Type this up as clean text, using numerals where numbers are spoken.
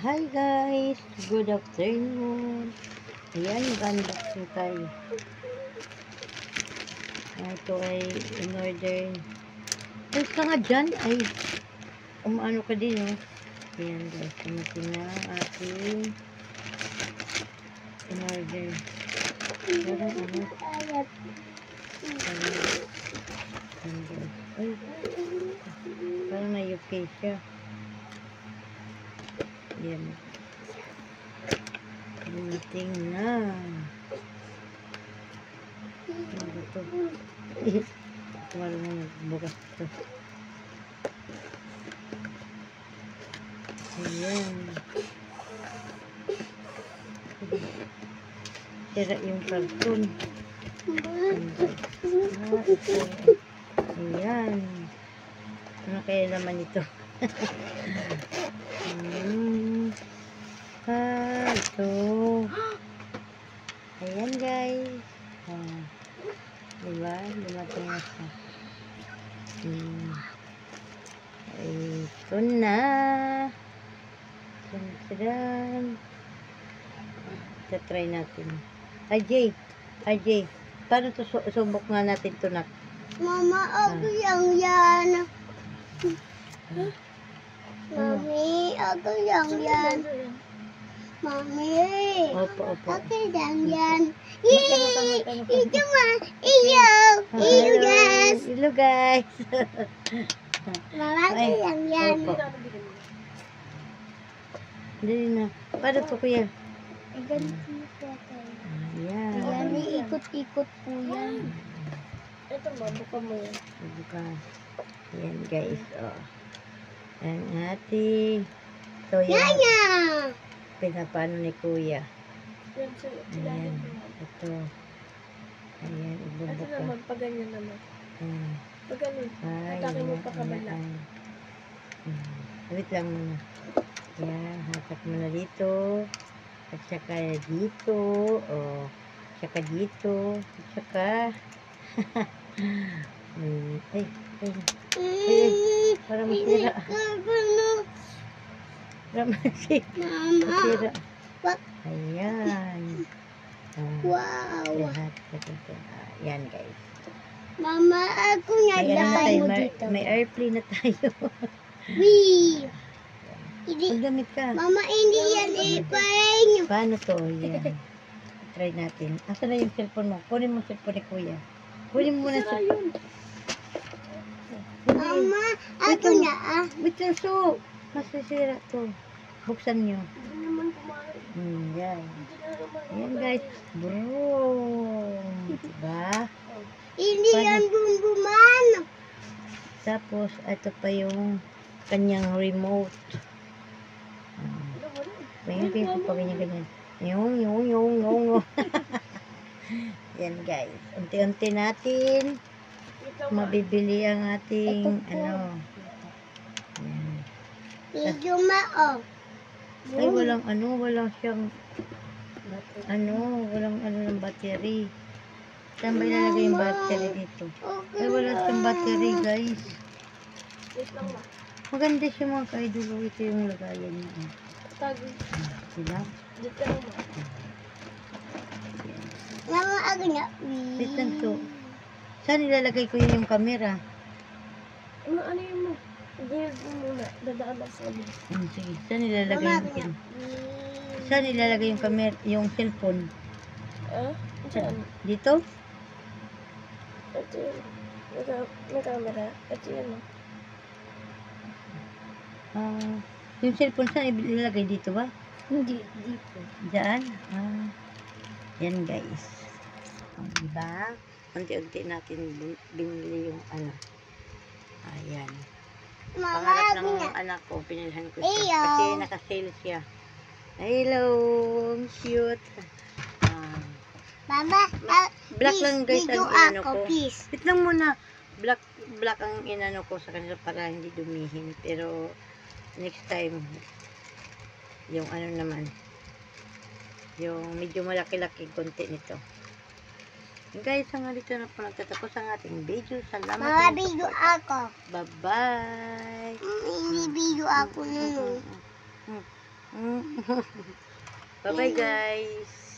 Hi guys, good afternoon. Ayan, mag-unboxing tayo. Ito ay in-order. Tapos ka nga dyan, ay umaano ka din, oh. Ayan guys, tumating na ating in-order. Parang ano? Ay, parang na-UK siya. Ayan. Dumating na. Ano ito? Marunong nagbukas ito. Ayan. Sira yung karton. Ito. Ayan. Ano kaya naman ito? Ito. Ayan guys. Diba? Dumating na siya. Ito na. Tadaan. Try natin. Ajay. Paano to subok nga natin ito, nak? Mama, ako yan. Mami, ako yan. Mami, Opo. ako yan. Ito ma, iyo guys. Hello guys. Mama, ako yan. Opo. Dali na. Paano to kuya? Ay, ganito po tayo. Ayan. Ayan, iikot-ikot po yan. Ito mo, buka mo yan. Bukas. Ayan guys. Oh. Ang ating soya. Yaya! Pinapano ni kuya. Ayan. Ito. Ayan. Ito Ibubuka. naman, pag ganyan naman. Ayan. Pag ganyan, hatake mo pa kabala. Wait lang muna. Ayan. Hatak mo na dito. At saka dito. O. Saka dito. At saka. Ay. Para masira. Para masira. Ayan. Wow! Lahat. Ayan guys. Mama, ako nga May, ano na dahil tayo, mo dito. may airplane na tayo. Wee! Hindi, Magdamit ka. Mama, hindi yan ipain. Paano to? Yan. Try natin. Asa na yung cellphone mo? Kunin mo cellphone ni kuya. Kunin mo muna cellphone. Mama, ako Wait, na ah. Wait lang, so. Masasira to. Buksan nyo. Hindi naman kumain. Yan. Ayan guys. Bro. Diba? Hindi yan bumbuman. Tapos, ito pa yung kanyang remote. Mayroon po pa ganyan. Yung. Yan guys. Unti-unti natin mabibili ang ating ano. Yan. Medyo mao. Ay, walang siyang walang ng battery. Saan ba ilalagay yung battery dito? Ay, wala siyang battery guys. Maganda siya mga ka-idolo. Ito yung lagayan niya. Diba? Mama, ako na. Wait lang so. Saan ilalagay ko yung camera? Ano yun mo? Hindi mo muna. Dadaan lang sa amin. Sige, saan ilalagay Mama, yung ako na. Saan ilalagay yung camera, yung cellphone? Diyan. Dito? Ito yun. May camera. Ito yun. Yung cellphone saan ilalagay dito ba? Hindi. Dito. Diyan? Yan guys. Diba? Unti-unti natin binili yung ano. Ayan. Mama, Pangarap ako ng na. anak ko, pinilhan ko siya. Iyo. Kasi naka-sale siya. Hello! Ang cute. Mama, Black lang guys ang inano ko. please. Wait lang muna. Black ang inano ko sa kanila para hindi dumihin. Pero next time, yung ano naman, yung medyo malaki-laki konti nito. Guys, hanggang dito na po nagtatapos ang ating video. Salamat. Mama, video ako. Bye-bye. Hindi video ako nun. Bye-bye guys.